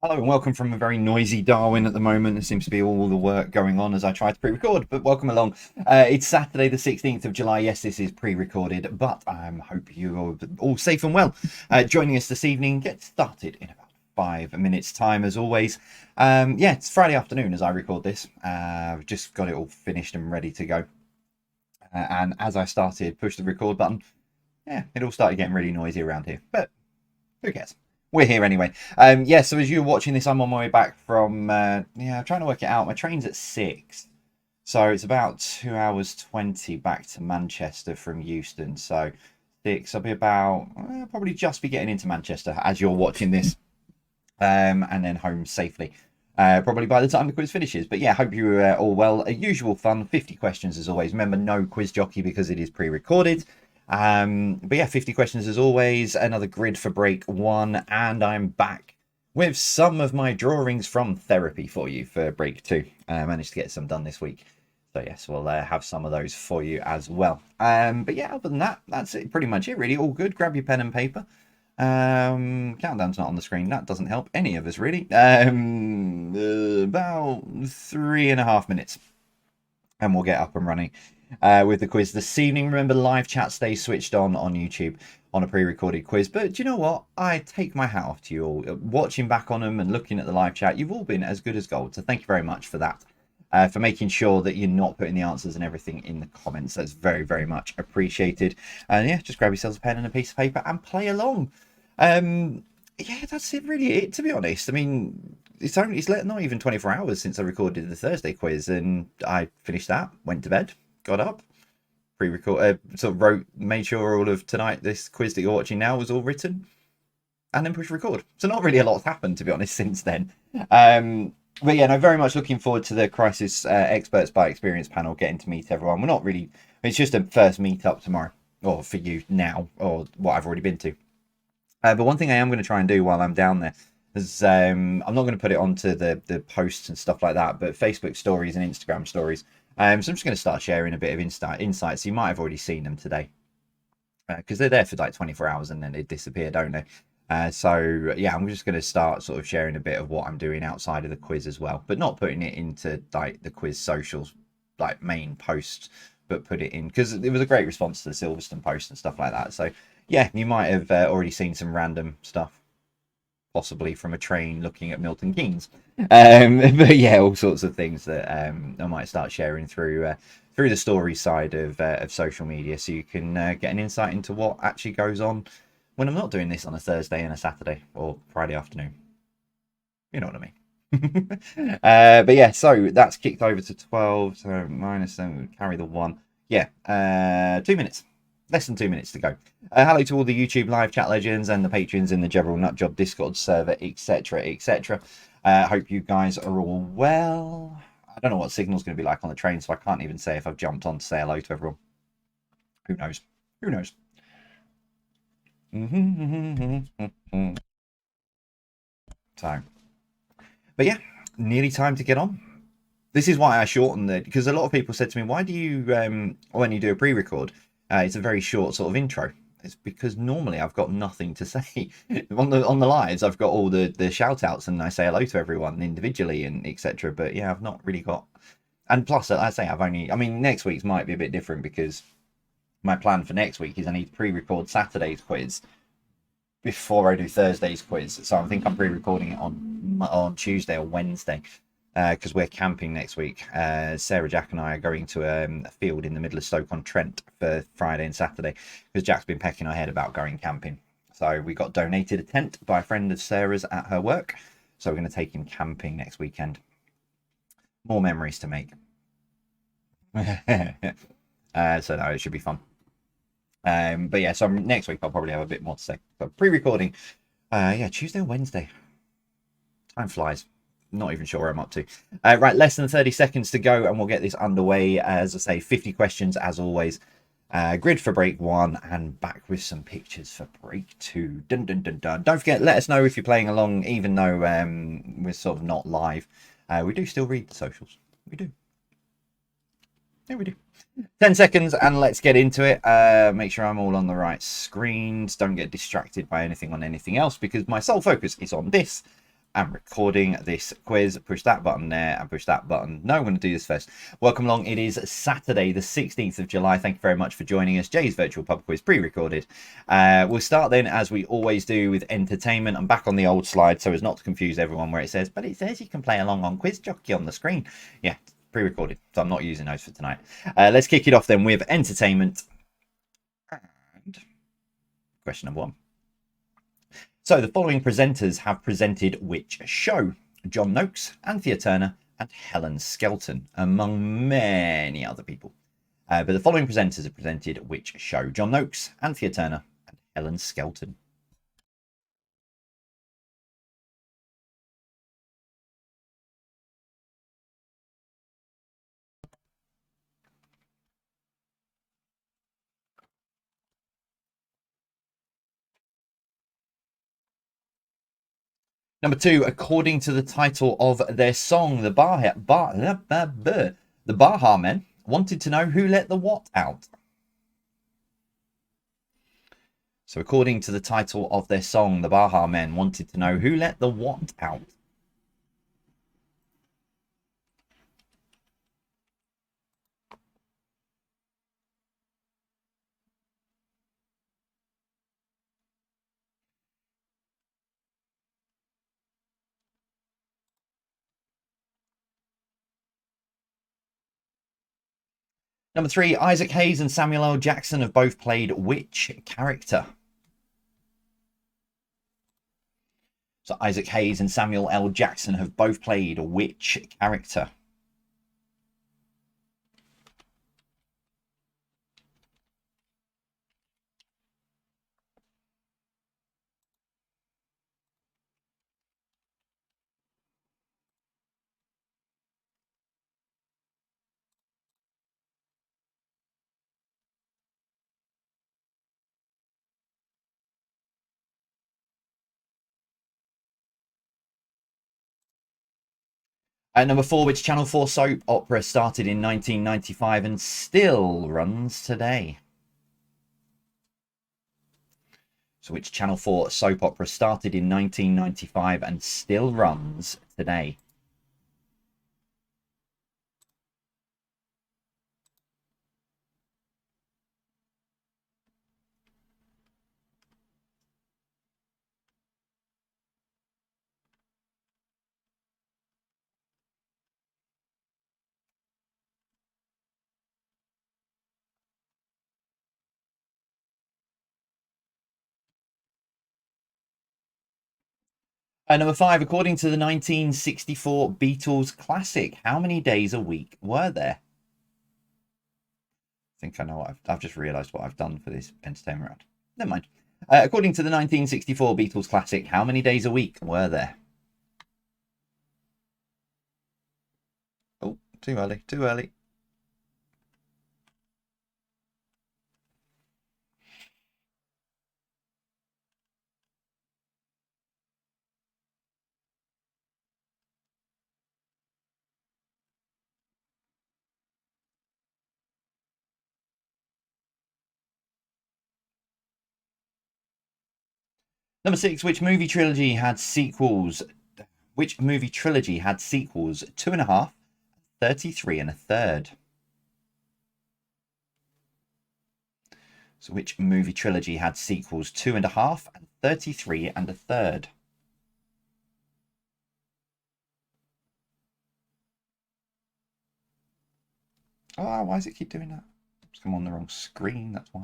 Hello and welcome from a very noisy Darwin at the moment. There seems to be all the work going on as I try to pre-record, but welcome along. It's Saturday the 16th of July. Yes, this is pre-recorded, but I hope you're all safe and well. Joining us this evening, get started in about 5 minutes time as always. Yeah, it's Friday afternoon as I record this. I've just got it all finished and ready to go. And as I started, push the record button, yeah, it all started getting really noisy around here, but who cares? We're here anyway. Yeah, so as you're watching this, I'm on my way back from, I'm trying to work it out. My train's at 6. So it's about 2 hours 20 back to Manchester from Euston. So 6, I'll be about, probably just be getting into Manchester as you're watching this. And then home safely. Probably by the time the quiz finishes. But yeah, hope you're all well. Usual fun, 50 questions as always. Remember, no quiz jockey because it is pre-recorded. But yeah, 50 questions as always, another grid for break 1, and I'm back with some of my drawings from therapy for you for break 2. I managed to get some done this week, so yes, we'll have some of those for you as well. But yeah, other than that, that's it, pretty much it really. All good. Grab your pen and paper. Countdown's not on the screen, that doesn't help any of us really. About 3.5 minutes and we'll get up and running with the quiz this evening. Remember, live chat stays switched on YouTube on a pre-recorded quiz. But do you know what? I take my hat off to you all. Watching back on them and looking at the live chat, you've all been as good as gold. So thank you very much for that. For making sure that you're not putting the answers and everything in the comments. That's very, very much appreciated. And yeah, just grab yourselves a pen and a piece of paper and play along. Yeah, that's it really, to be honest. I mean, it's not even 24 hours since I recorded the Thursday quiz, and I finished that, went to bed, got up, sort of made sure all of tonight, this quiz that you're watching now, was all written, and then pushed record. So not really a lot's happened, to be honest, since then. But yeah, no, very much looking forward to the Crisis Experts by Experience panel, getting to meet everyone. We're not really, it's just a first meet up tomorrow, or for you now, or what I've already been to. But one thing I am going to try and do while I'm down there is I'm not going to put it onto the posts and stuff like that, but Facebook stories and Instagram stories. So I'm just going to start sharing a bit of insights. You might have already seen them today because they're there for like 24 hours and then they disappear, don't they? So yeah, I'm just going to start sort of sharing a bit of what I'm doing outside of the quiz as well, but not putting it into like the quiz socials, like main posts, but put it in because it was a great response to the Silverstone post and stuff like that. So yeah, you might have already seen some random stuff, possibly from a train looking at Milton Keynes. But yeah, all sorts of things that I might start sharing through the story side of social media, so you can get an insight into what actually goes on when I'm not doing this on a Thursday and a Saturday or Friday afternoon. You know what I mean? But yeah, so that's kicked over to 12, so -7, carry the 1. Yeah, 2 minutes. Less than 2 minutes to go. Hello to all the YouTube live chat legends and the patrons in the General Nutjob Discord server, etc., etc. Hope you guys are all well. I don't know what signal's going to be like on the train, so I can't even say if I've jumped on to say hello to everyone. Who knows? Who knows? So, but yeah, nearly time to get on. This is why I shortened it, because a lot of people said to me, why do you, when you do a pre-record, it's a very short sort of intro. It's because normally I've got nothing to say. on the lives, I've got all the shout outs and I say hello to everyone individually and etc. But yeah, I've not really got, and plus I say I mean, next week's might be a bit different because my plan for next week is I need to pre-record Saturday's quiz before I do Thursday's quiz. So I think I'm pre-recording it on Tuesday or Wednesday. Because we're camping next week. Sarah, Jack and I are going to a field in the middle of Stoke-on-Trent for Friday and Saturday because Jack's been pecking our head about going camping. So we got donated a tent by a friend of Sarah's at her work. So we're going to take him camping next weekend. More memories to make. So no, it should be fun. But yeah, so next week I'll probably have a bit more to say. But pre-recording, yeah, Tuesday or Wednesday. Time flies. Not even sure where I'm up to. Right, less than 30 seconds to go and we'll get this underway. As I say, 50 questions as always. Grid for break 1 and back with some pictures for break 2. Dun, dun, dun, dun. Don't forget, let us know if you're playing along, even though we're sort of not live. We do still read the socials. We do. Yeah, we do. 10 seconds and let's get into it. Make sure I'm all on the right screens. Don't get distracted by anything on anything else because my sole focus is on this. I'm recording this quiz. Push that button there and push that button. No, I'm going to do this first. Welcome along. It is Saturday, the 16th of July. Thank you very much for joining us. Jay's Virtual Pub Quiz, pre-recorded. We'll start then, as we always do, with entertainment. I'm back on the old slide so as not to confuse everyone where it says, but it says you can play along on Quiz Jockey on the screen. Yeah, pre-recorded, so I'm not using those for tonight. Let's kick it off then with entertainment. And question number 1. So the following presenters have presented which show? John Noakes, Anthea Turner, and Helen Skelton, among many other people. But the following presenters have presented which show? John Noakes, Anthea Turner, and Helen Skelton. Number 2, according to the title of their song, the Baha Men wanted to know who let the what out. So according to the title of their song, the Baha Men wanted to know who let the what out. Number 3, Isaac Hayes and Samuel L. Jackson have both played which character? So Isaac Hayes and Samuel L. Jackson have both played which character? Number 4, which Channel 4 soap opera started in 1995 and still runs today? So which Channel 4 soap opera started in 1995 and still runs today? Number 5, according to the 1964 Beatles classic, how many days a week were there? I think I know what I've just realised what I've done for this entertainment round. Never mind. According to the 1964 Beatles classic, how many days a week were there? Oh, too early, too early. Number 6, which movie trilogy had sequels? Which movie trilogy had sequels? 2.5, 33 1/3. So which movie trilogy had sequels? 2.5 and 33 1/3. Oh, why does it keep doing that? It's come on the wrong screen, that's why.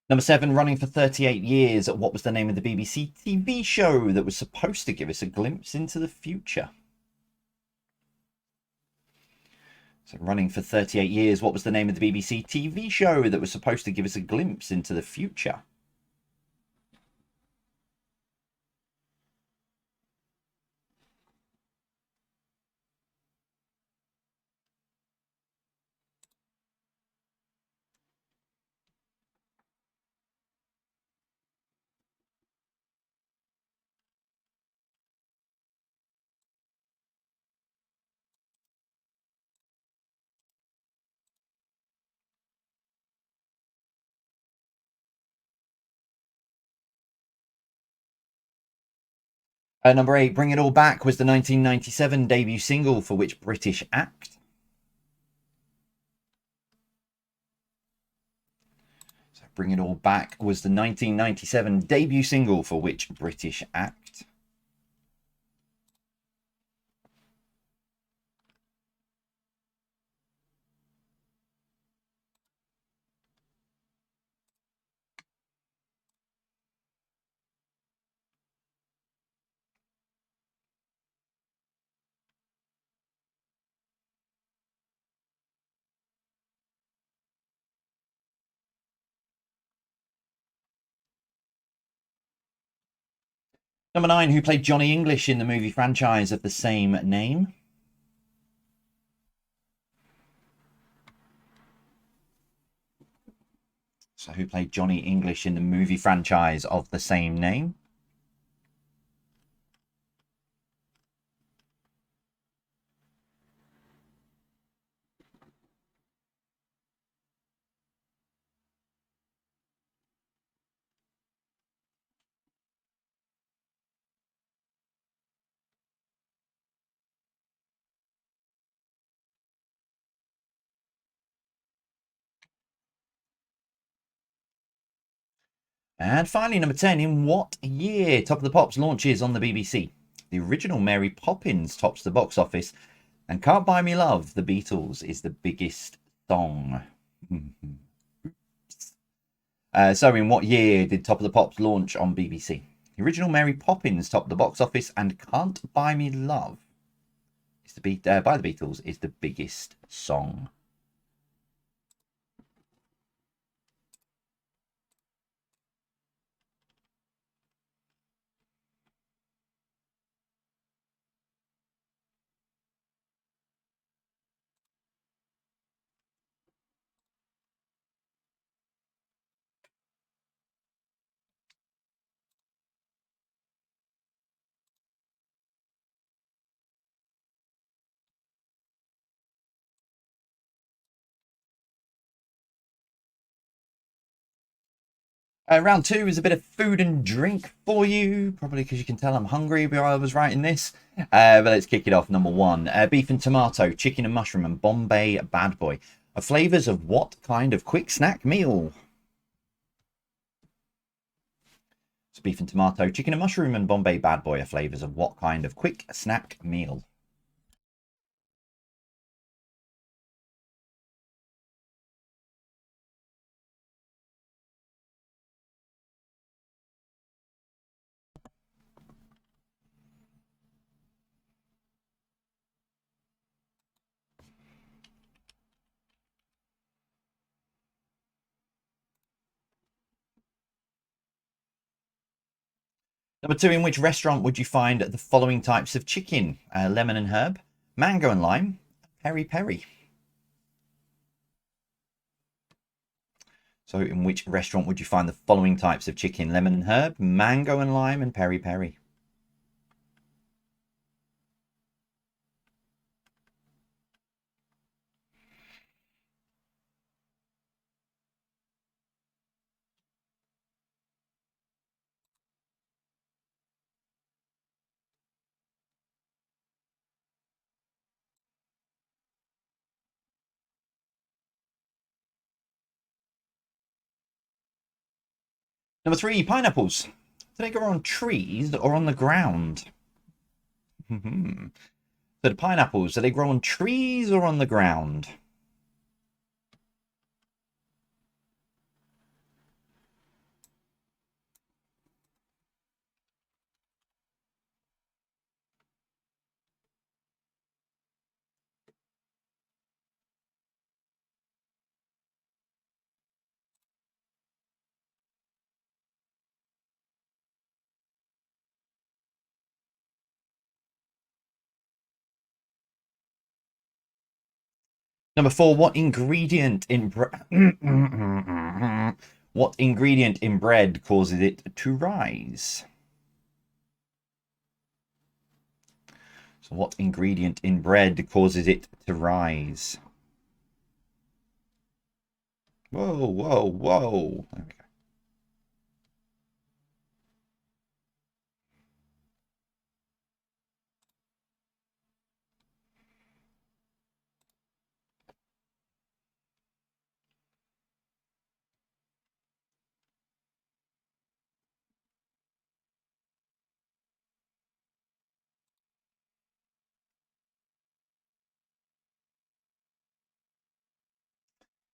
Number 7, running for 38 years, what was the name of the BBC TV show that was supposed to give us a glimpse into the future? So running for 38 years, what was the name of the BBC TV show that was supposed to give us a glimpse into the future? Number 8, Bring It All Back was the 1997 debut single for which British act? So Bring It All Back was the 1997 debut single for which British act? Number 9, who played Johnny English in the movie franchise of the same name? So who played Johnny English in the movie franchise of the same name? And finally, number 10, in what year Top of the Pops launches on the BBC? The original Mary Poppins tops the box office, and Can't Buy Me Love, The Beatles, is the biggest song. So in what year did Top of the Pops launch on BBC? The original Mary Poppins topped the box office, and Can't Buy Me Love is by the Beatles is the biggest song. Round 2 is a bit of food and drink for you, probably because you can tell I'm hungry while I was writing this. But let's kick it off. Number 1, beef and tomato, chicken and mushroom, and Bombay Bad Boy are flavours of what kind of quick snack meal? So beef and tomato, chicken and mushroom, and Bombay Bad Boy are flavours of what kind of quick snack meal? Number 2, in which restaurant would you find the following types of chicken? Lemon and herb, mango and lime, peri peri. So in which restaurant would you find the following types of chicken? Lemon and herb, mango and lime, and peri peri. Number 3, pineapples. Do they grow on trees or on the ground? So the pineapples, do they grow on trees or on the ground? Number 4, what ingredient in what ingredient in bread causes it to rise? So what ingredient in bread causes it to rise? Whoa, whoa, whoa. There we go.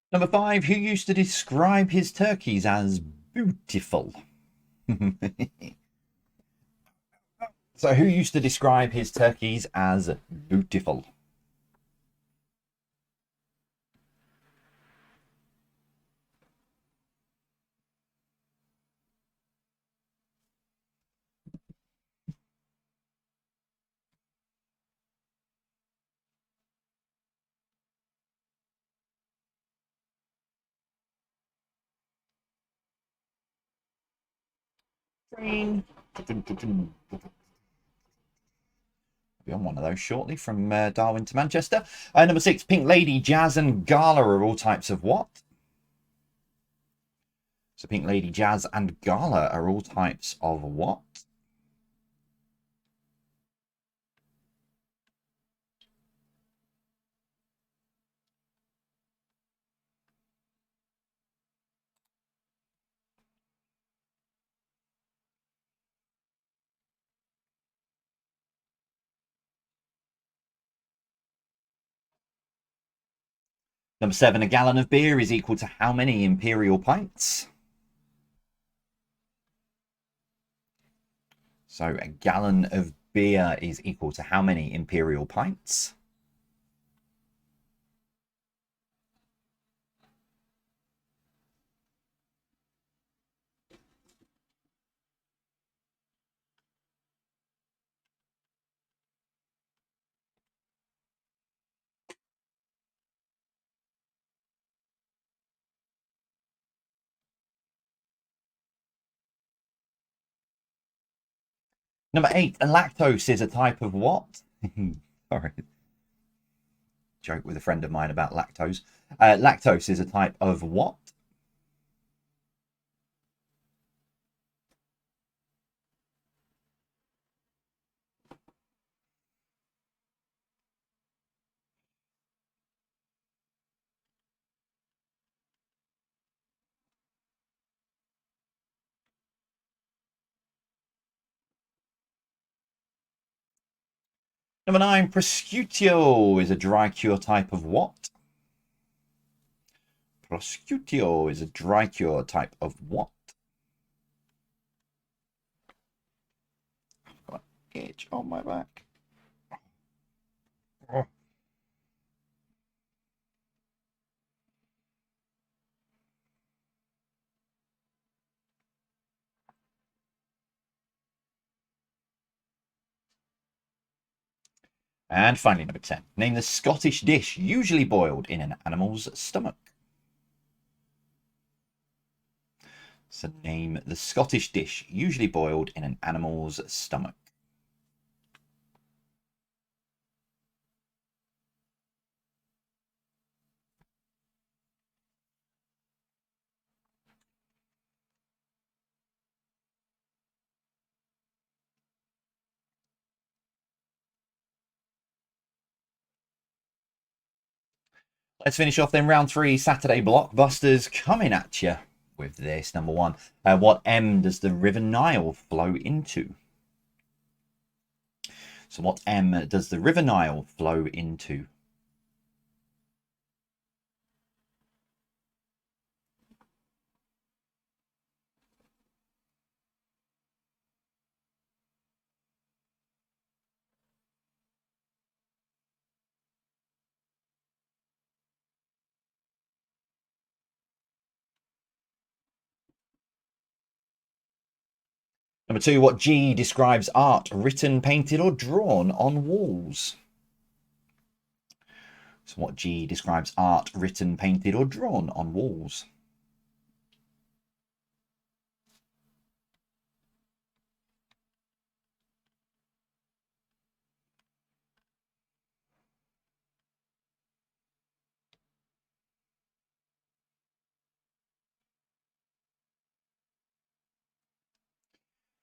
Number 5, who used to describe his turkeys as beautiful? So who used to describe his turkeys as beautiful? Green. Be on one of those shortly from Darwin to Manchester. Number 6, Pink Lady, Jazz and Gala are all types of what? So Pink Lady, Jazz and Gala are all types of what? Number 7, a gallon of beer is equal to how many imperial pints? So a gallon of beer is equal to how many imperial pints? Number 8, lactose is a type of what? Sorry. Joke with a friend of mine about lactose. Lactose is a type of what? Number 9, prosciutto is a dry cure type of what? Prosciutto is a dry cure type of what? I've got an itch on my back. Oh. And finally, number 10. Name the Scottish dish usually boiled in an animal's stomach. So name the Scottish dish usually boiled in an animal's stomach. Let's finish off then round 3, Saturday Blockbusters, coming at you with this. Number 1. What M does the River Nile flow into? So what M does the River Nile flow into? Number 2, what G describes art written, painted, or drawn on walls? So what G describes art written, painted, or drawn on walls?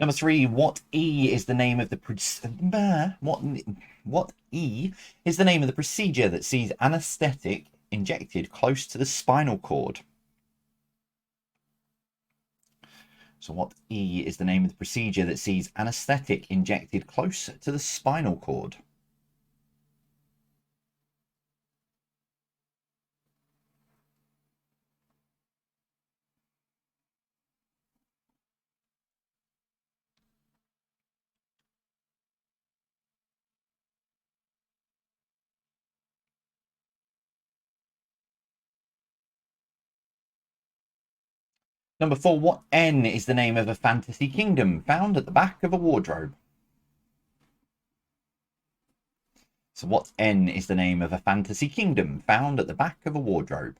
Number 3, what E is the name of the what E is the name of the procedure that sees anesthetic injected close to the spinal cord? So what E is the name of the procedure that sees anesthetic injected close to the spinal cord? Number 4, what N is the name of a fantasy kingdom found at the back of a wardrobe? So what N is the name of a fantasy kingdom found at the back of a wardrobe?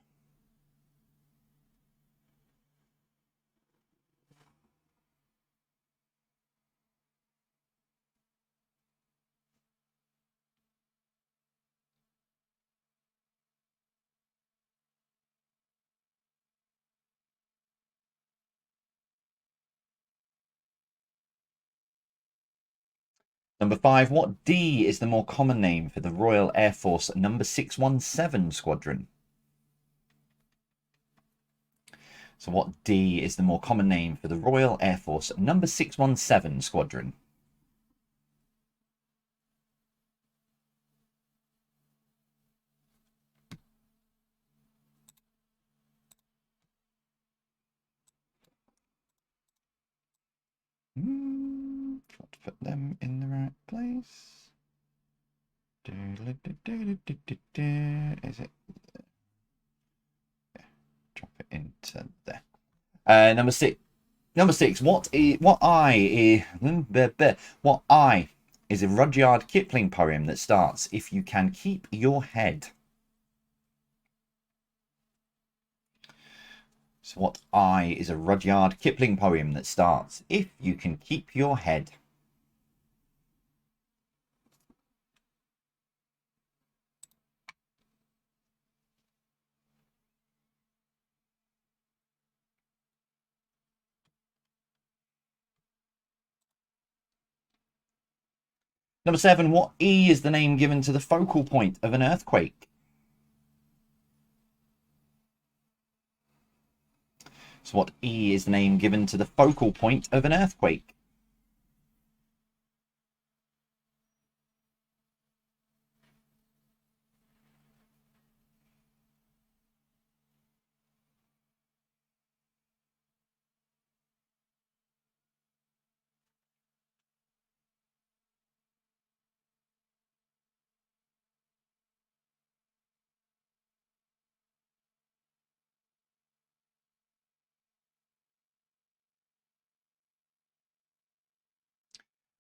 Number 5, what D is the more common name for the Royal Air Force number 617 squadron? So what D is the more common name for the Royal Air Force number 617 squadron? Got to put them in the right place. Is it? Yeah, drop it into there. Number 6. What I is a Rudyard Kipling poem that starts, "If you can keep your head." So what I is a Rudyard Kipling poem that starts, "If you can keep your head." Number 7, what E is the name given to the focal point of an earthquake? So what E is the name given to the focal point of an earthquake?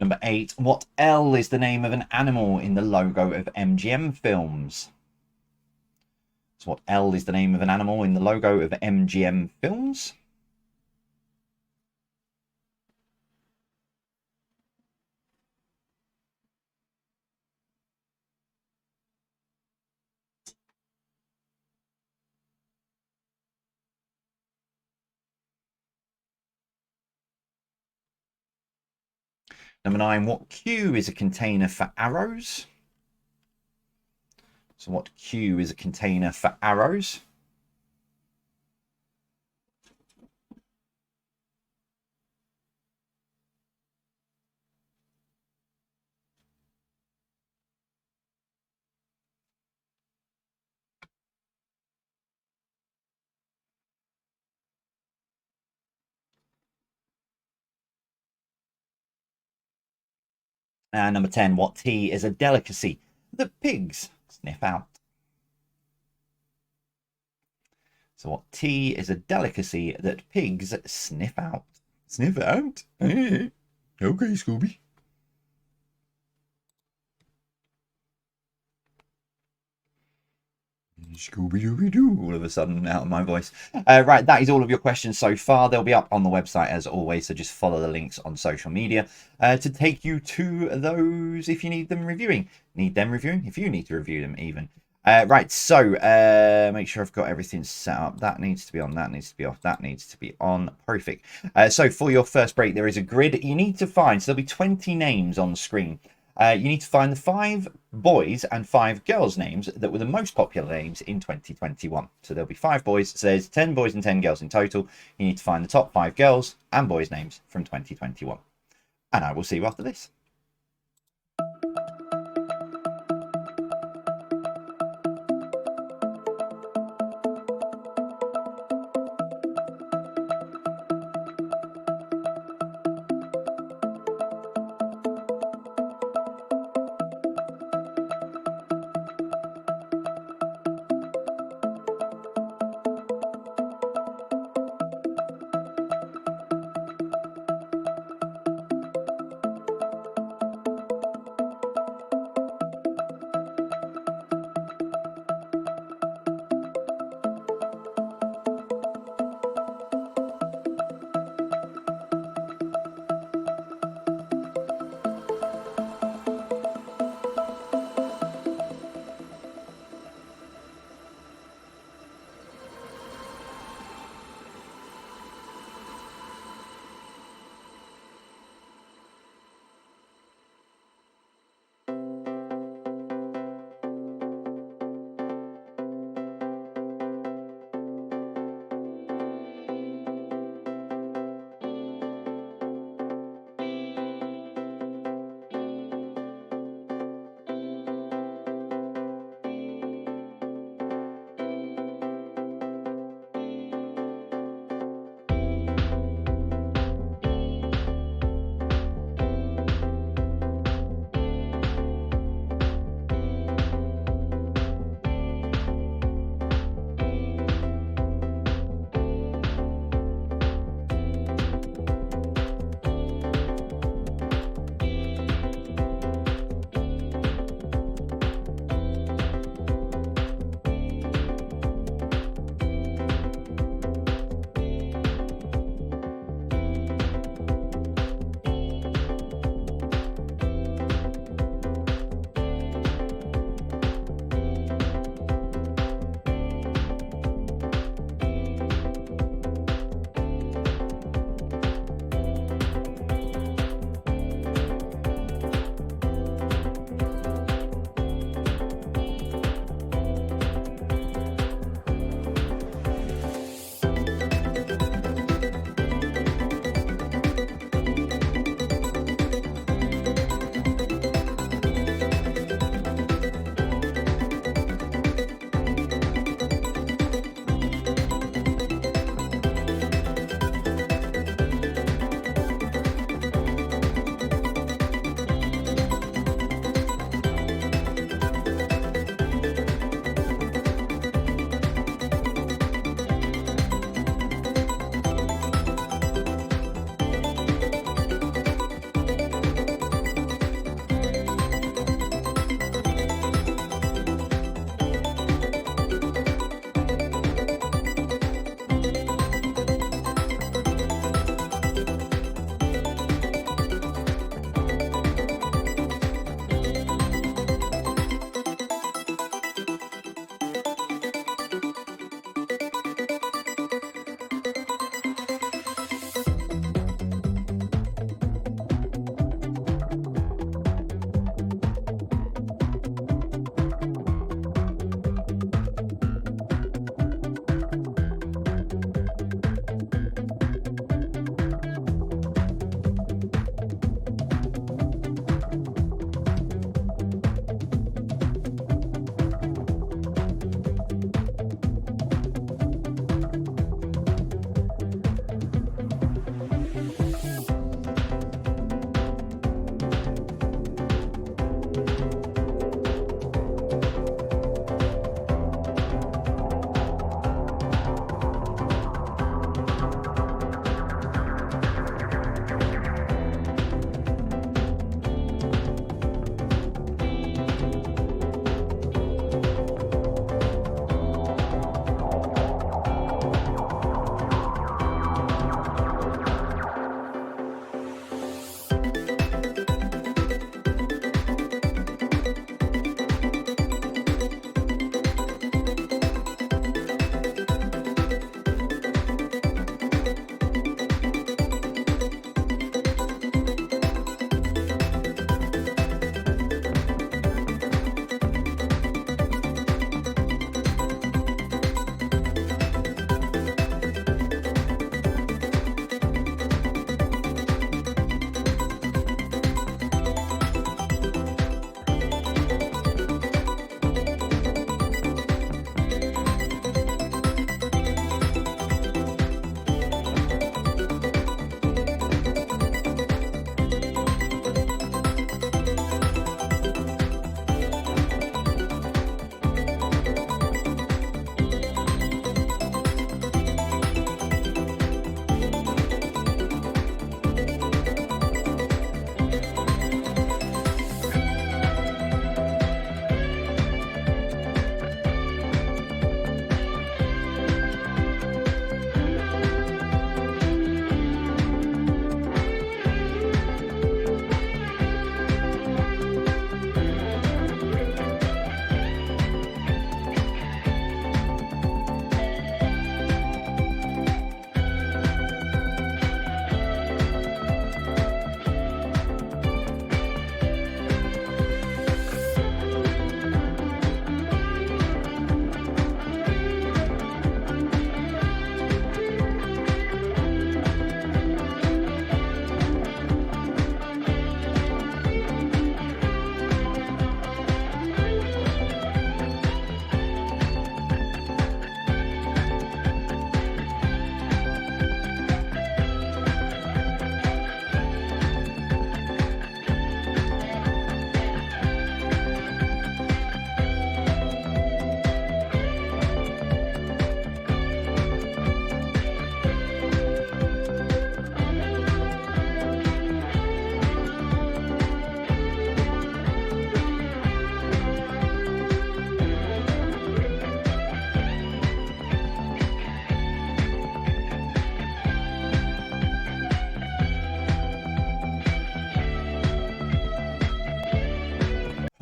Number 8, what L is the name of an animal in the logo of MGM films? So what L is the name of an animal in the logo of MGM films? Number 9, what Q is a container for arrows? So what Q is a container for arrows? And number 10, what T is a delicacy that pigs sniff out? So what T is a delicacy that pigs sniff out? Sniff out? Okay, Scooby. Scooby-Dooby-Doo, all of a sudden out of my voice. Right, that is all of your questions so far. They'll be up on the website as always, so just follow the links on social media to take you to those if you need them reviewing. Need them reviewing? If you need to review them even. Right, so make sure I've got everything set up. That needs to be on, that needs to be off, that needs to be on. Perfect. So for your first break, there is a grid you need to find. So there'll be 20 names on the screen. You need to find the 5 boys and 5 girls' names that were the most popular names in 2021. So there'll be 5 boys, so there's 10 boys and 10 girls in total. You need to find the top 5 girls and boys' names from 2021. And I will see you after this.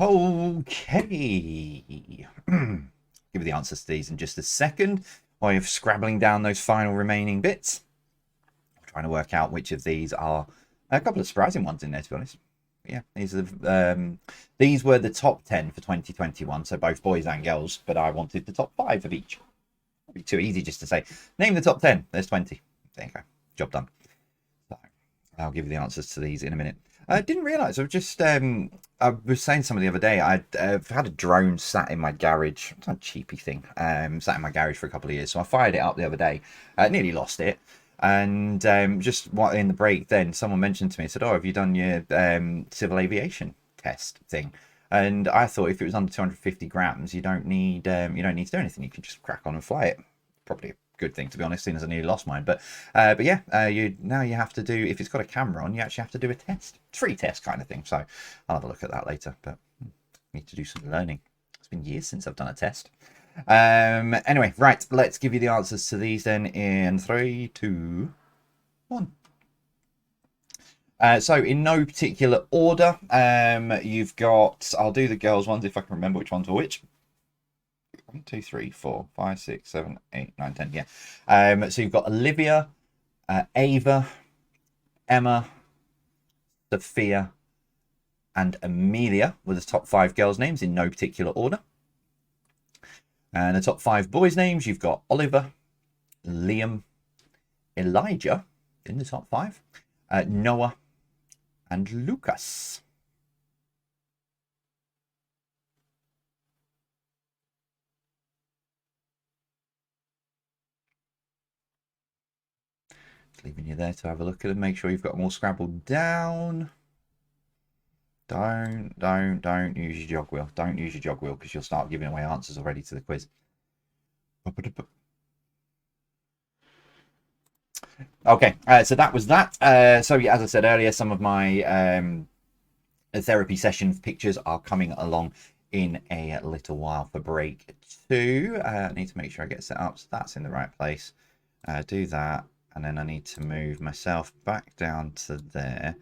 Okay. Give you the answers to these in just a second while you're scrabbling down those final remaining bits. I'm trying to work out which of these are a couple of surprising ones in there, to be honest. Yeah, these were the top 10 for 2021, so both boys and girls, but I wanted the top 5 of each. It'd be too easy just to say, name the top 10. There's 20. There you go. Job done. So, I'll give you the answers to these in a minute. I didn't realise. I was saying to somebody the other day, I've had a drone sat in my garage. It's a cheapy thing. Sat in my garage for a couple of years. So I fired it up the other day. Nearly lost it. And just in the break then, someone mentioned to me, said, oh, have you done your civil aviation test thing? And I thought if it was under 250 grams, you don't need to do anything. You can just crack on and fly it. Probably a good thing, to be honest, seeing as I nearly lost mine. But yeah, you have to do, if it's got a camera on, you actually have to do a test. It's a free test kind of thing. So I'll have a look at that later. But I need to do some learning. It's been years since I've done a test. Anyway, right, let's give you the answers to these then in 3, 2, 1. So in no particular order, you've got, I'll do the girls ones if I can remember which ones were which. 1, 2, 3, 4, 5, 6, 7, 8, 9, 10, yeah. So you've got Olivia, Ava, Emma, Sophia, and Amelia were the top 5 girls' names in no particular order. And the top 5 boys' names, you've got Oliver, Liam, Elijah in the top 5, Noah, and Lucas. Just leaving you there to have a look at them. Make sure you've got them all scrabbled down. Don't use your jog wheel. Don't use your jog wheel because you'll start giving away answers already to the quiz. Okay, so that was that. So yeah, as I said earlier, some of my therapy session pictures are coming along in a little while for break 2. I need to make sure I get set up so that's in the right place. Do that, and then I need to move myself back down to there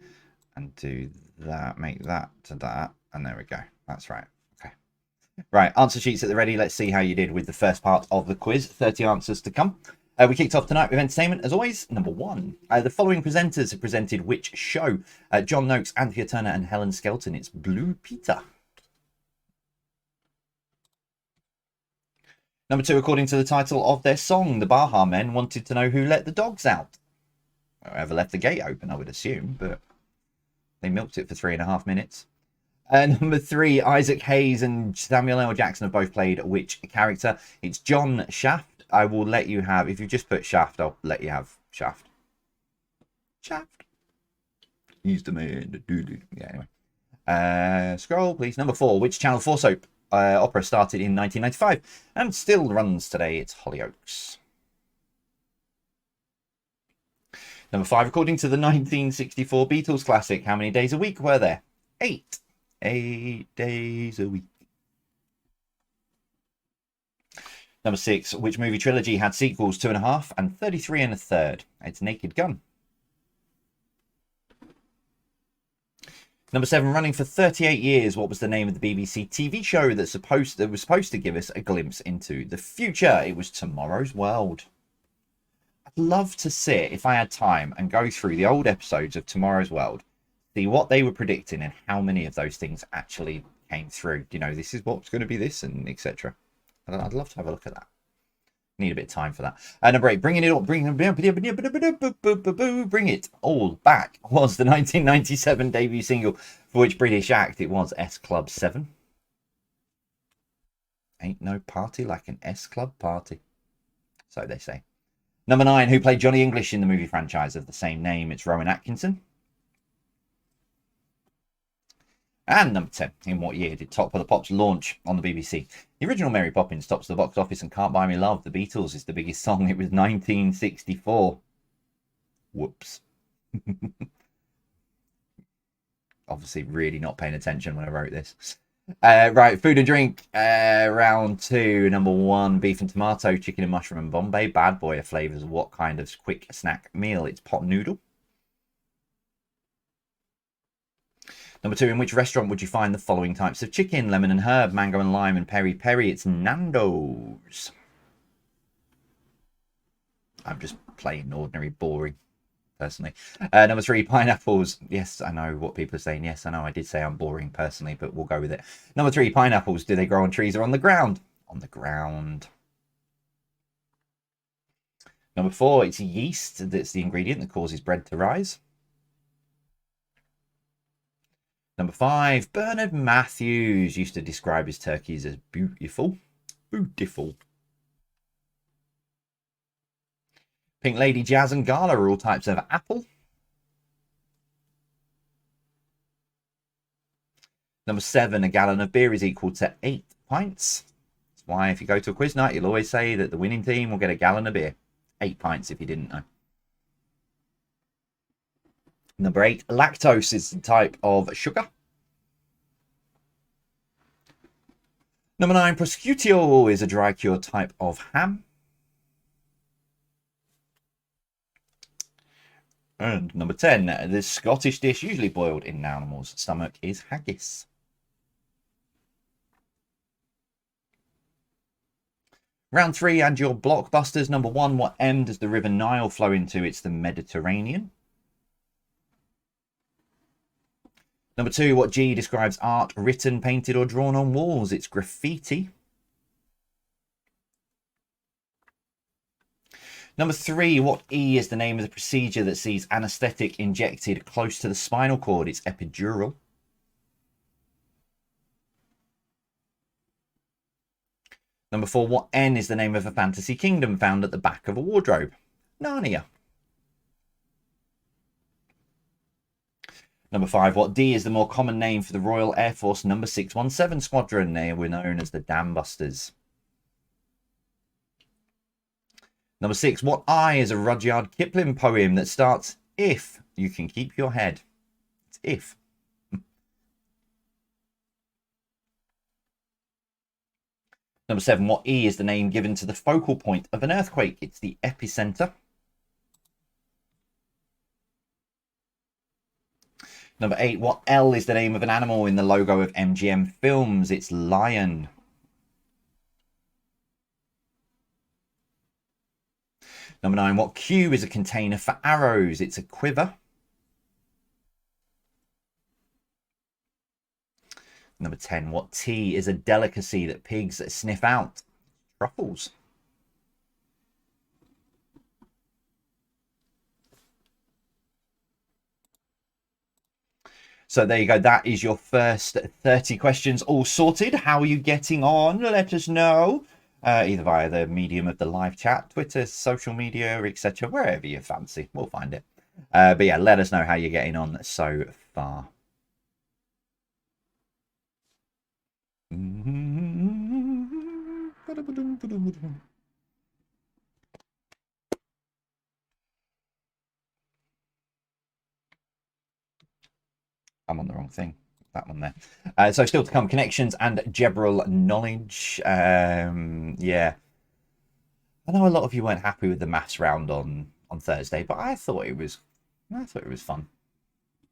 and do that, make that to that, and there we go. That's right. Okay. Right, answer sheets at the ready. Let's see how you did with the first part of the quiz. 30 answers to come. We kicked off tonight with entertainment, as always. Number 1. The following presenters have presented which show? John Noakes, Anthea Turner, and Helen Skelton. It's Blue Peter. Number 2, according to the title of their song, the Baha Men wanted to know who let the dogs out. Whoever left the gate open, I would assume, but they milked it for 3.5 minutes. Number 3, Isaac Hayes and Samuel L. Jackson have both played which character? It's John Shaft. I will let you have, if you just put Shaft, I'll let you have Shaft. Shaft. He's the man. Yeah, anyway. Scroll, please. Number 4, which Channel 4 soap opera started in 1995 and still runs today? It's Hollyoaks. Number 5, according to the 1964 Beatles classic, how many days a week were there? 8. 8 days a week. Number 6, which movie trilogy had sequels 2.5 and 33 1/3? It's Naked Gun. Number 7, running for 38 years, what was the name of the BBC TV show that was supposed to give us a glimpse into the future? It was Tomorrow's World. I'd love to sit, if I had time, and go through the old episodes of Tomorrow's World, see what they were predicting and how many of those things actually came through. You know, this is what's going to be this, and etc. I'd love to have a look at that. Need a bit of time for that. Number 8, bring it all back was the 1997 debut single for which British act? It was S Club 7. Ain't no party like an S Club party, so they say. Number 9, who played Johnny English in the movie franchise of the same name? It's Rowan Atkinson. And number 10, in what year did Top of the Pops launch on the BBC? The original Mary Poppins tops the box office and Can't Buy Me Love, The Beatles, is the biggest song. It was 1964. Whoops. Obviously really not paying attention when I wrote this. Right, food and drink. Round 2, number 1, beef and tomato, chicken and mushroom and Bombay. Bad boy of flavours. What kind of quick snack meal? It's pot noodle. Number 2, in which restaurant would you find the following types of chicken? Lemon and herb, mango and lime, and peri peri. It's Nando's. I'm just plain, ordinary, boring, personally. Number 3, pineapples. Yes, I know what people are saying. Yes, I know I did say I'm boring personally, but we'll go with it. Number 3, pineapples. Do they grow on trees or on the ground? On the ground. Number 4, it's yeast. That's the ingredient that causes bread to rise. Number 5, Bernard Matthews used to describe his turkeys as beautiful. Beautiful. Pink Lady, Jazz and Gala are all types of apple. Number 7, a gallon of beer is equal to 8 pints. That's why if you go to a quiz night, you'll always say that the winning team will get a gallon of beer. 8 pints if you didn't know. Number 8, lactose is the type of sugar. Number 9, prosciutto is a dry cure type of ham. And number 10, the Scottish dish usually boiled in an animal's stomach is haggis. Round 3 and your blockbusters. Number 1, what M does the River Nile flow into? It's the Mediterranean. Number 2, what G describes art written, painted or drawn on walls? It's graffiti. Number 3, what E is the name of the procedure that sees anaesthetic injected close to the spinal cord? It's epidural. Number 4, what N is the name of a fantasy kingdom found at the back of a wardrobe? Narnia. Number 5, what D is the more common name for the Royal Air Force number 617 squadron? They were known as the Dambusters. Number 6, what I is a Rudyard Kipling poem that starts, if you can keep your head? It's if. Number 7, what E is the name given to the focal point of an earthquake? It's the epicenter. Number 8, what L is the name of an animal in the logo of MGM Films? It's lion. Number 9, what Q is a container for arrows? It's a quiver. Number 10, what T is a delicacy that pigs sniff out? Truffles. So there you go. That is your first 30 questions all sorted. How are you getting on? Let us know. Either via the medium of the live chat, Twitter, social media, etc. Wherever you fancy. We'll find it. But yeah, let us know how you're getting on so far. I'm on the wrong thing. That one there. So still to come, connections and general knowledge. Yeah. I know a lot of you weren't happy with the maths round on Thursday, but I thought it was fun.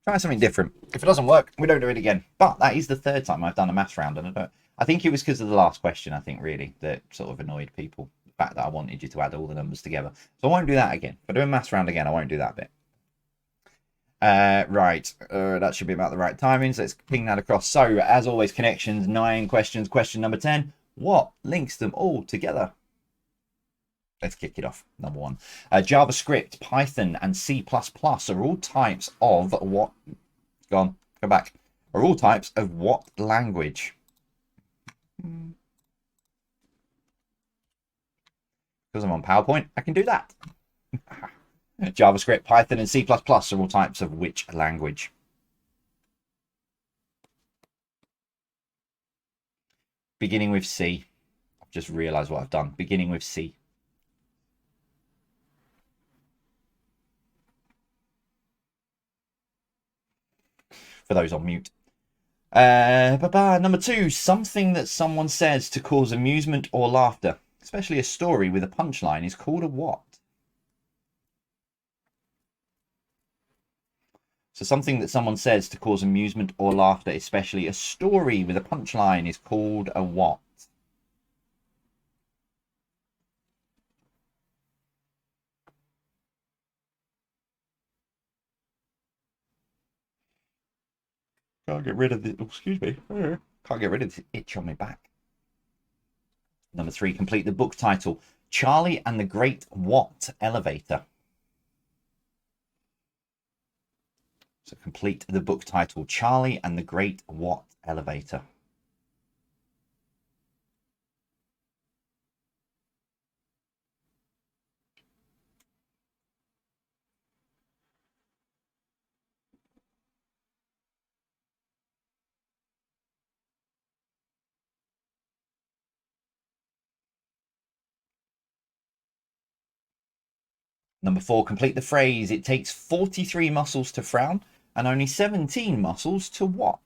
Try something different. If it doesn't work, we don't do it again. But that is the 3rd time I've done a maths round, and I think it was because of the last question, I think, really, that sort of annoyed people. The fact that I wanted you to add all the numbers together. So I won't do that again. If I do a maths round again, I won't do that bit. Right, that should be about the right timings. Let's ping that across. So, as always, connections, 9 questions. Question number 10, what links them all together? Let's kick it off. Number 1, JavaScript, Python, and C++ are all types of what? Go on, go back. Are all types of what language? Because I'm on PowerPoint, I can do that. JavaScript, Python, and C++ are all types of which language? Beginning with C. I've just realized what I've done. Beginning with C. For those on mute. Number 2, something that someone says to cause amusement or laughter, especially a story with a punchline, is called a what? So something that someone says to cause amusement or laughter, especially a story with a punchline, is called a what? Can't get rid of the, excuse me. Can't get rid of this itch on my back. Number 3, complete the book title. Charlie and the Great What Elevator. So complete the book title. Charlie and the Great What Elevator. Number 4, complete the phrase. It takes 43 muscles to frown and only 17 muscles to what?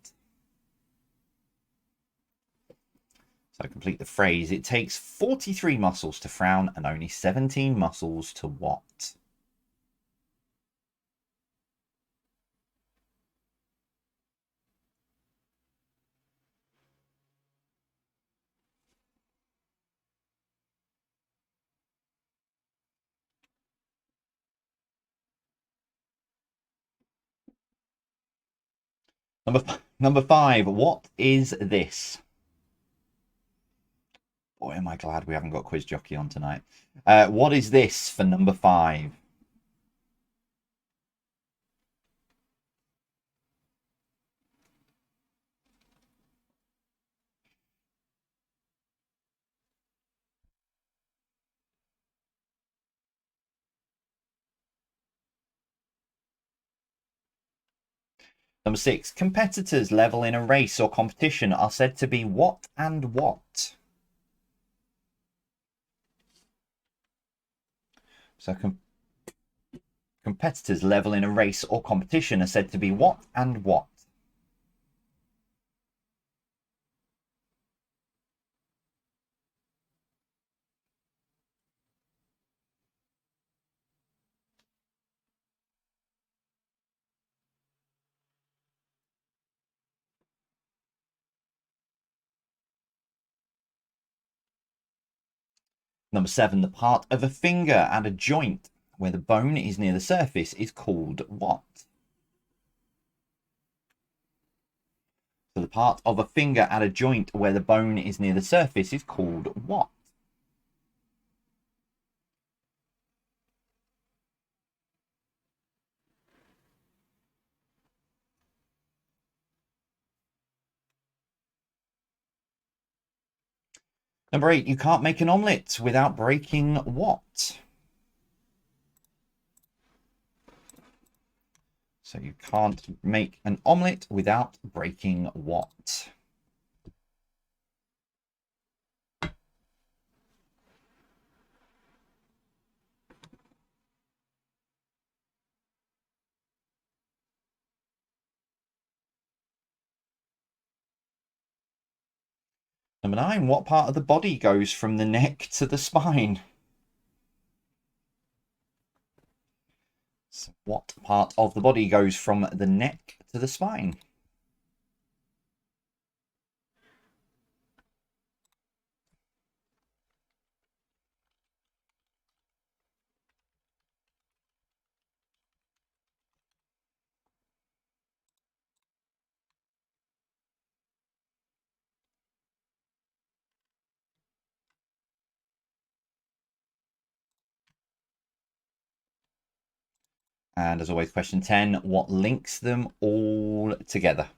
So complete the phrase. It takes 43 muscles to frown and only 17 muscles to what? Number 5, what is this? Boy, am I glad we haven't got Quiz Jockey on tonight. What is this for number 5? Number 6, competitors level in a race or competition are said to be what and what? So competitors level in a race or competition are said to be what and what? Number 7, the part of a finger and a joint where the bone is near the surface is called what? So the part of a finger and a joint where the bone is near the surface is called what? Number 8, you can't make an omelette without breaking what? So you can't make an omelette without breaking what? Number 9, what part of the body goes from the neck to the spine? So what part of the body goes from the neck to the spine? And as always, question 10, what links them all together?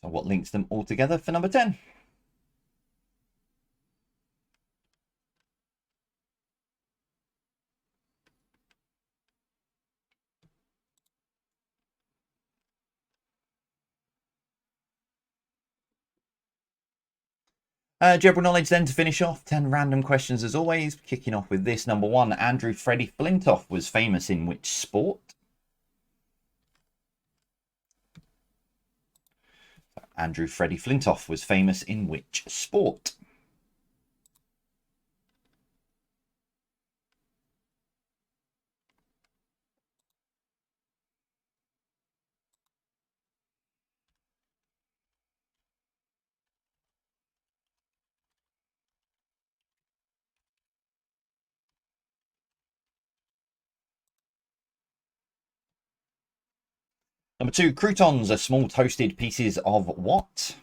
So what links them all together for number 10? General knowledge then to finish off. 10 random questions as always. Kicking off with this. Number 1, Andrew Freddie Flintoff was famous in which sport? Andrew Freddie Flintoff was famous in which sport? Number 2, croutons are small toasted pieces of what?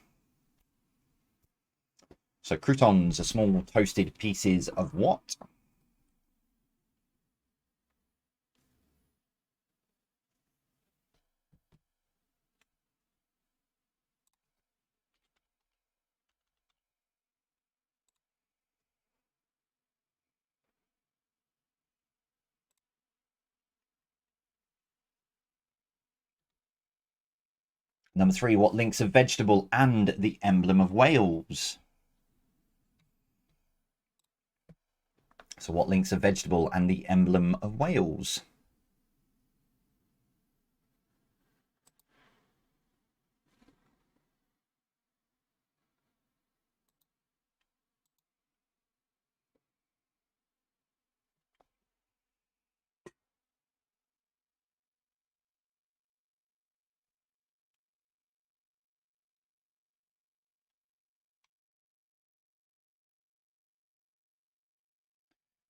So croutons are small toasted pieces of what? Number 3, what links a vegetable and the emblem of Wales? So what links a vegetable and the emblem of Wales?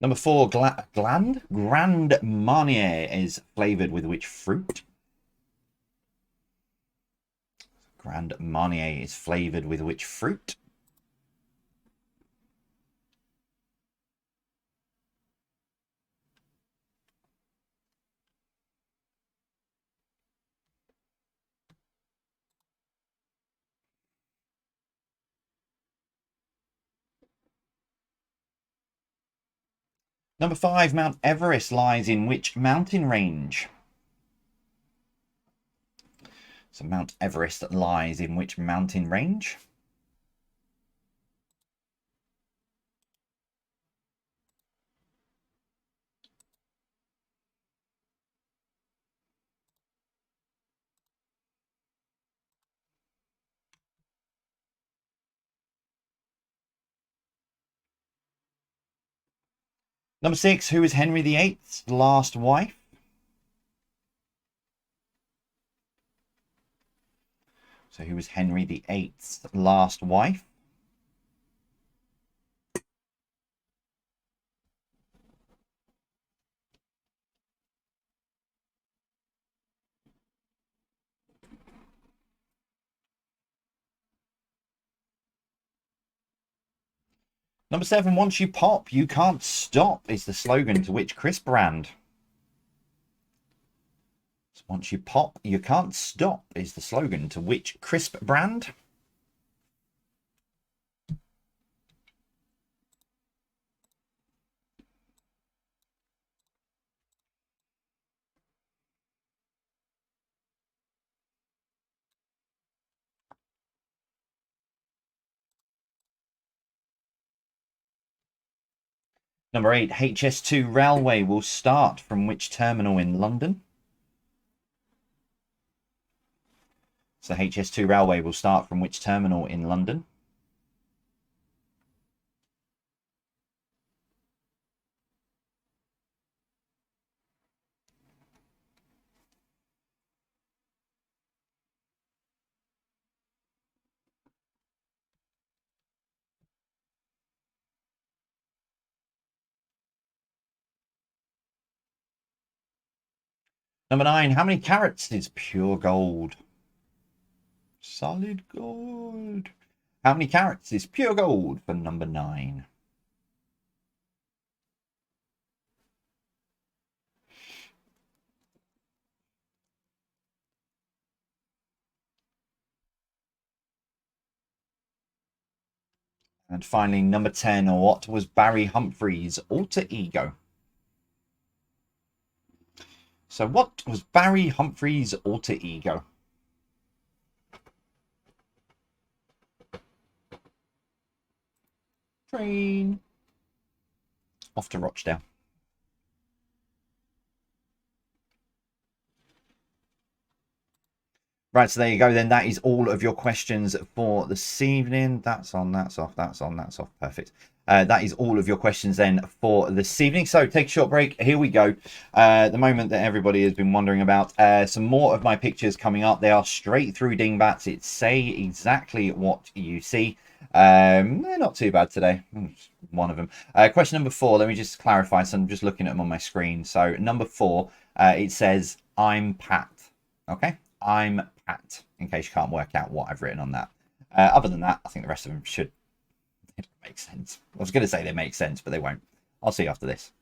Number 4, Grand Marnier is flavoured with which fruit? Grand Marnier is flavoured with which fruit? Number 5, Mount Everest lies in which mountain range? So Mount Everest lies in which mountain range? Number 6, who is Henry VIII's last wife? So who was Henry VIII's last wife? Number 7, once you pop, you can't stop is the slogan to which crisp brand? So once you pop, you can't stop is the slogan to which crisp brand? Number 8, HS2 railway will start from which terminal in London? So HS2 railway will start from which terminal in London? Number 9, how many carats is pure gold? Solid gold. How many carats is pure gold for number 9? And finally, number 10, what was Barry Humphrey's alter ego? So what was Barry Humphrey's alter ego? Train. Off to Rochdale. Right, so there you go then. That is all of your questions for this evening. That's on, that's off, that's on, that's off. Perfect. That is all of your questions then for this evening. So take a short break. Here we go. The moment that everybody has been wondering about. Some more of my pictures coming up. They are straight through Dingbats. It's say exactly what you see. They're not too bad today. One of them. Question number 4. Let me just clarify. So I'm just looking at them on my screen. So number 4, it says, I'm Pat. Okay. I'm Pat, in case you can't work out what I've written on that. Other than that, I think the rest of them should make sense. I was going to say they make sense, but they won't. I'll see you after this.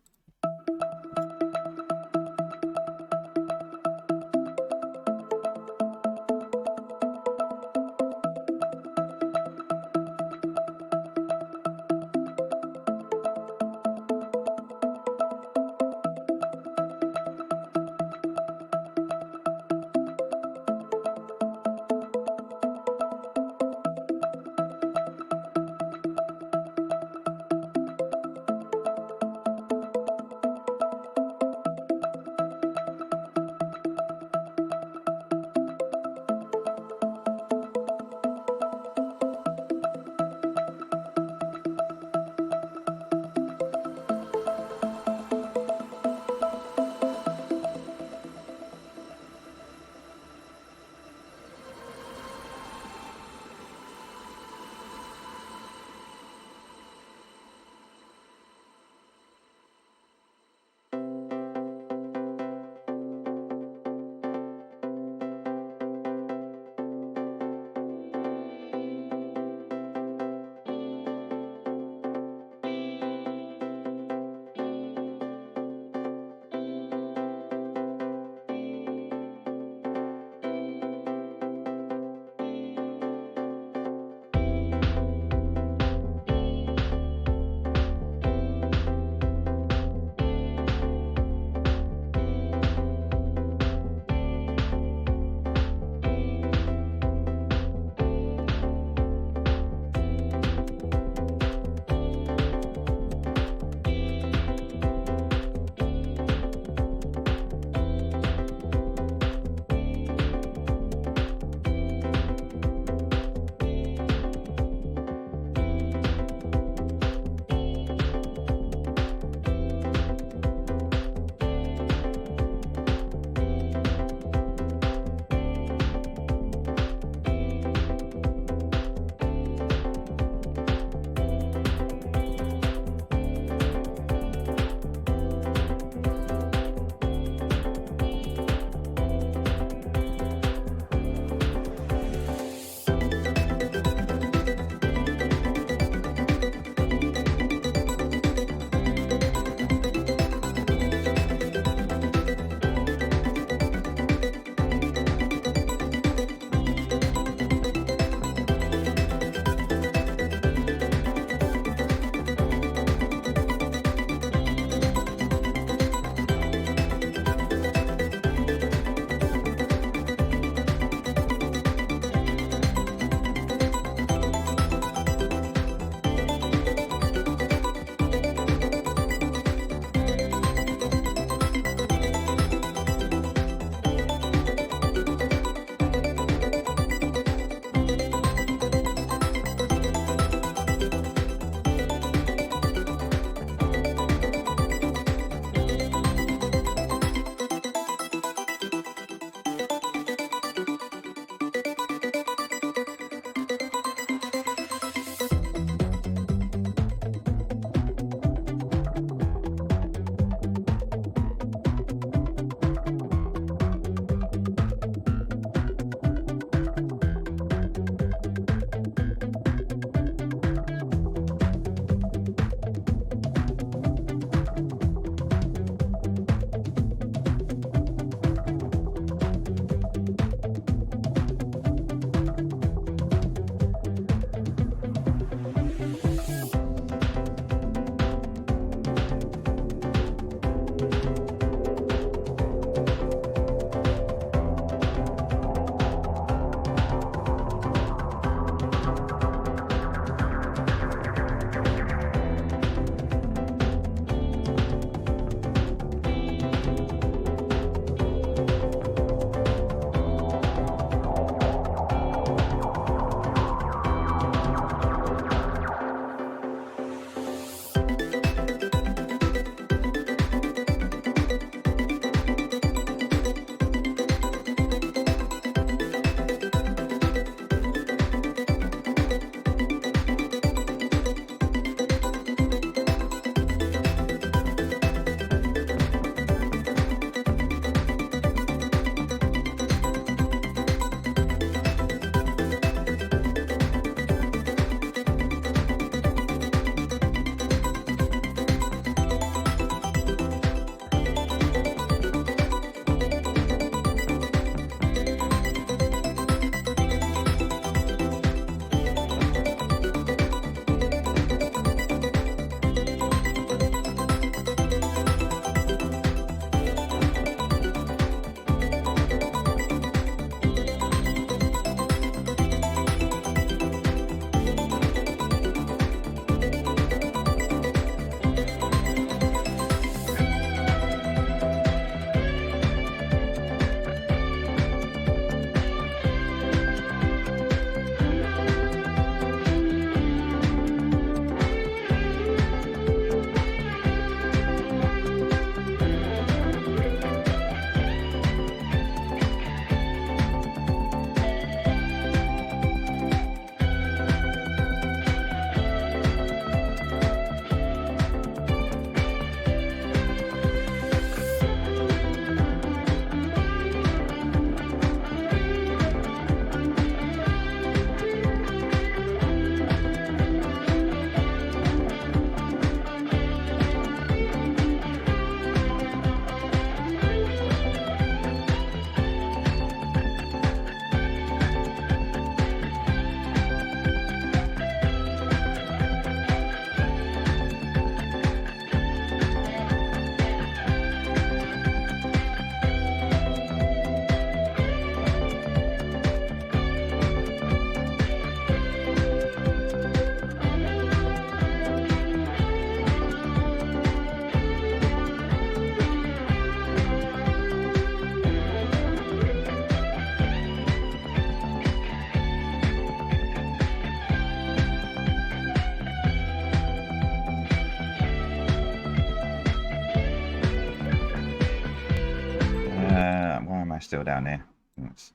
still down here. It's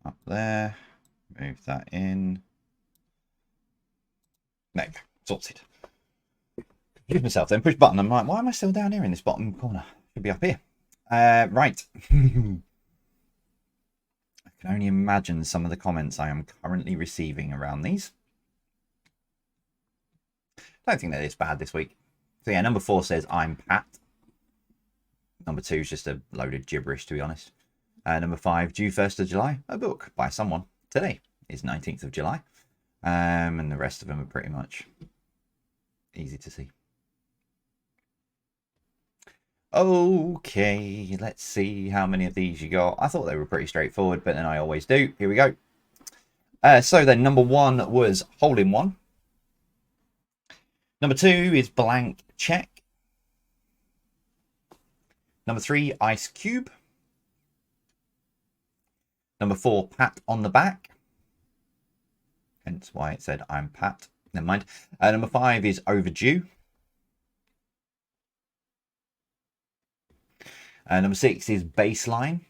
up there. Move that in. There you go. Sorted. Confused myself then. Push button. I'm like, why am I still down here in this bottom corner? Should be up here. Right. I can only imagine some of the comments I am currently receiving around these. I don't think they're this bad this week. So yeah, number 4 says, I'm Pat. Number 2 is just a load of gibberish, to be honest. Number 5, due 1st of July, a book by someone. Today is 19th of July. And the rest of them are pretty much easy to see. Okay, let's see how many of these you got. I thought they were pretty straightforward, but then I always do. Here we go. So then number 1 was hole in one. Number 2 is blank check. Number 3, ice cube. Number 4, pat on the back. Hence why it said I'm Pat. Never mind. Number 5 is overdue. Number 6 is baseline.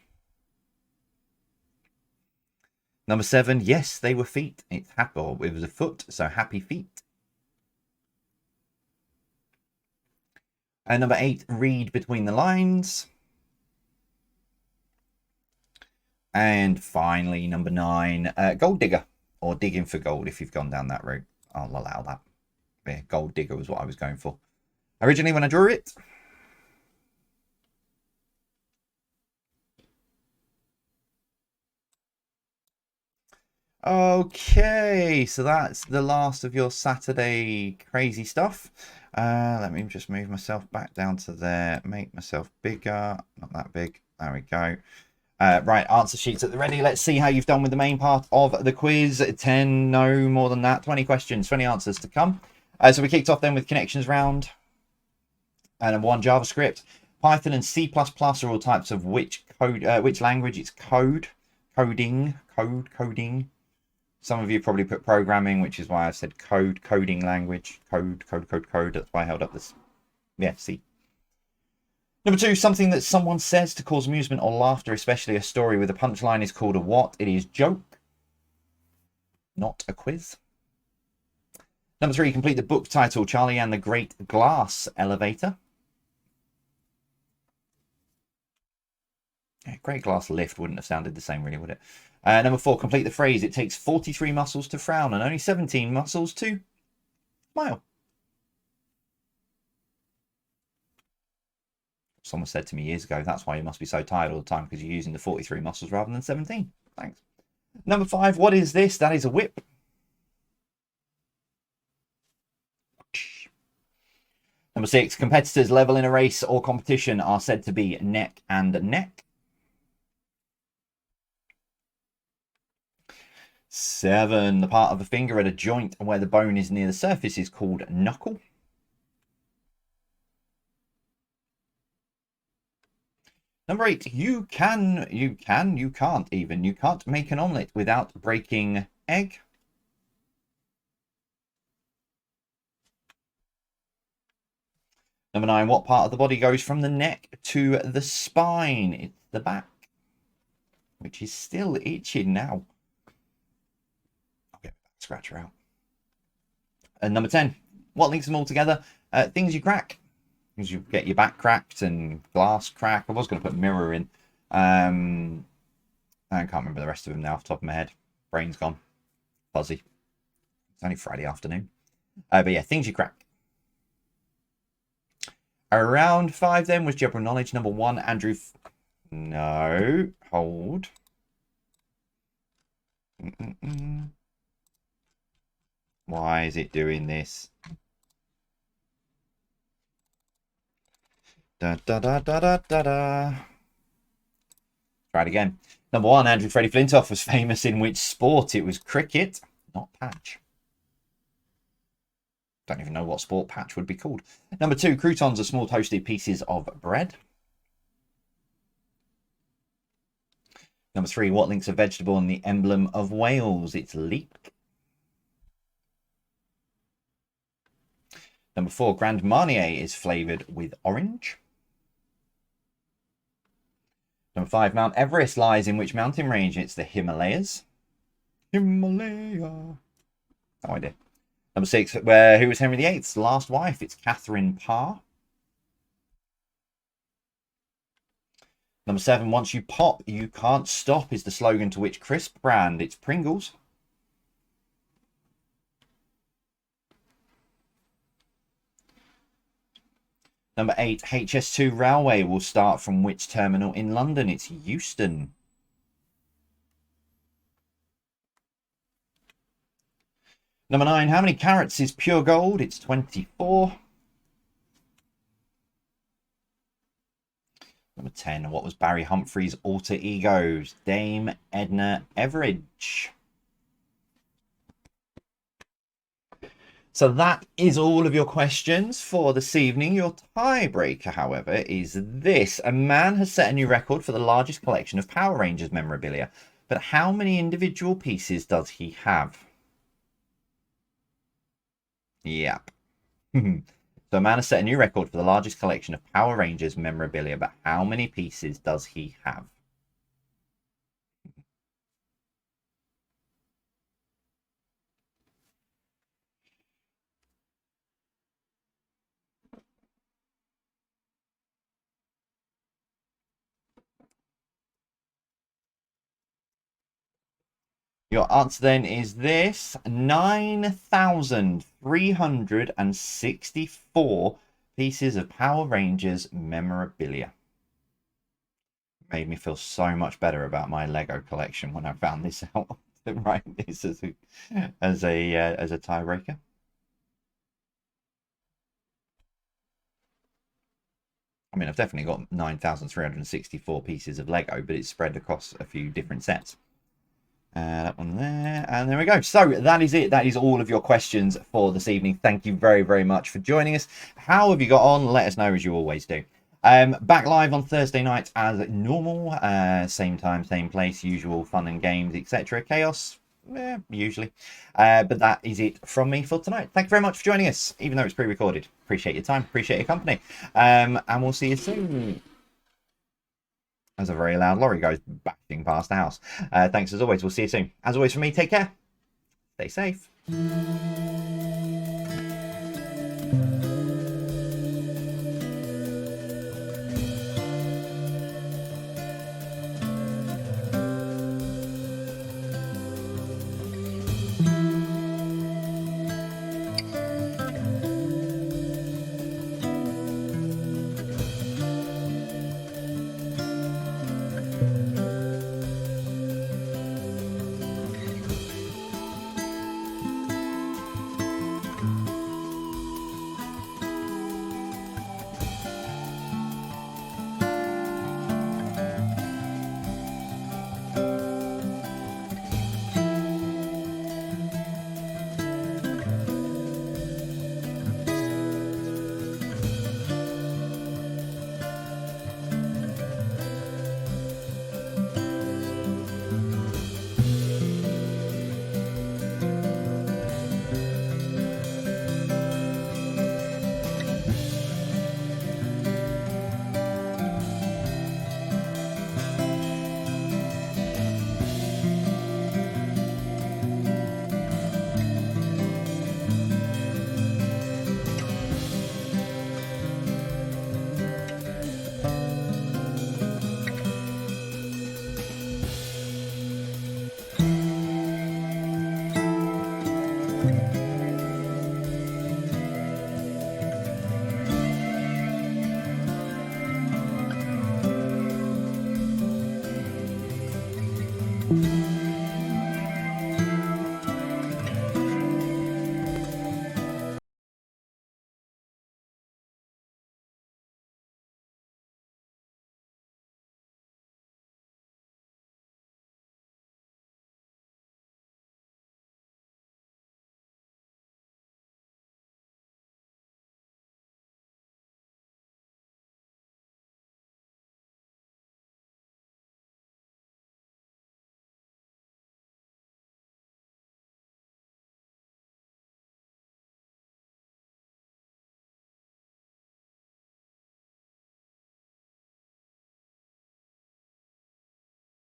Number 7, yes, they were feet. It's happy. Or it was a foot, so happy feet. Number 8, read between the lines. And finally, number 9, gold digger, or digging for gold if you've gone down that route. I'll allow that. Yeah, gold digger was what I was going for originally when I drew it. Okay, so that's the last of your Saturday crazy stuff. Let me just move myself back down to there, make myself bigger, not that big. There we go. Right, answer sheets at the ready. Let's see how you've done with the main part of the quiz. 10, no more than that. 20 questions, 20 answers to come. So we kicked off then with connections round. Number 1, JavaScript. Python and C++ are all types of which language? It's code. Coding. Some of you probably put programming, which is why I said coding language. Code. That's why I held up this. Yeah, C. Number 2, something that someone says to cause amusement or laughter, especially a story with a punchline, is called a what? It is joke, not a quiz. Number 3, complete the book title, Charlie and the Great Glass Elevator. Yeah, Great Glass Lift wouldn't have sounded the same, really, would it? Number 4, complete the phrase, it takes 43 muscles to frown and only 17 muscles to smile. Someone said to me years ago, that's why you must be so tired all the time, because you're using the 43 muscles rather than 17. Thanks. Number 5, what is this? That is a whip. Number 6, competitors level in a race or competition are said to be neck and neck. 7, the part of a finger at a joint where the bone is near the surface is called knuckle. Number 8, you can't even. You can't make an omelette without breaking egg. Number 9, what part of the body goes from the neck to the spine? It's the back, which is still itching now. I'll get the scratcher out. And number 10, what links them all together? Things you crack. You get your back cracked and glass crack. I was going to put mirror in. I can't remember the rest of them now off the top of my head. Brain's gone. Fuzzy. It's only Friday afternoon. But yeah, things you crack. Around 5 then was general knowledge. Number 1, Andrew. No. Hold. Why is it doing this? Da da da da da da da. Try it again. Number 1, Andrew Freddie Flintoff was famous in which sport? It was cricket, not patch. Don't even know what sport patch would be called. Number 2, croutons are small toasted pieces of bread. Number 3, what links a vegetable in the emblem of Wales? It's leek. Number 4, Grand Marnier is flavoured with orange. Number 5, Mount Everest lies in which mountain range? It's the Himalayas. Himalaya. No idea. Number 6, who was Henry VIII's last wife? It's Catherine Parr. Number 7, once you pop, you can't stop is the slogan to which crisp brand? It's Pringles. Number 8, HS2 Railway will start from which terminal in London? It's Euston. Number 9, how many carats is pure gold? It's 24. Number 10, what was Barry Humphrey's alter egos? Dame Edna Everage. So that is all of your questions for this evening. Your tiebreaker, however, is this. A man has set a new record for the largest collection of Power Rangers memorabilia. But how many individual pieces does he have? Yep. So a man has set a new record for the largest collection of Power Rangers memorabilia, but how many pieces does he have? Your answer then is this: 9,364 pieces of Power Rangers memorabilia. Made me feel so much better about my Lego collection when I found this out. To write this as a tiebreaker. I mean, I've definitely got 9,364 pieces of Lego, but it's spread across a few different sets. That one there, and there we go. So that is it. That is all of your questions for this evening. Thank you very, very much for joining us. How have you got on? Let us know, as you always do. Back live on Thursday night as normal. Same time, same place, usual fun and games, etc. Chaos, usually. But that is it from me for tonight. Thank you very much for joining us, even though it's pre-recorded. Appreciate your time, appreciate your company, and we'll see you soon. As a very loud lorry goes bashing past the house. Thanks as always. We'll see you soon. As always from me, take care. Stay safe.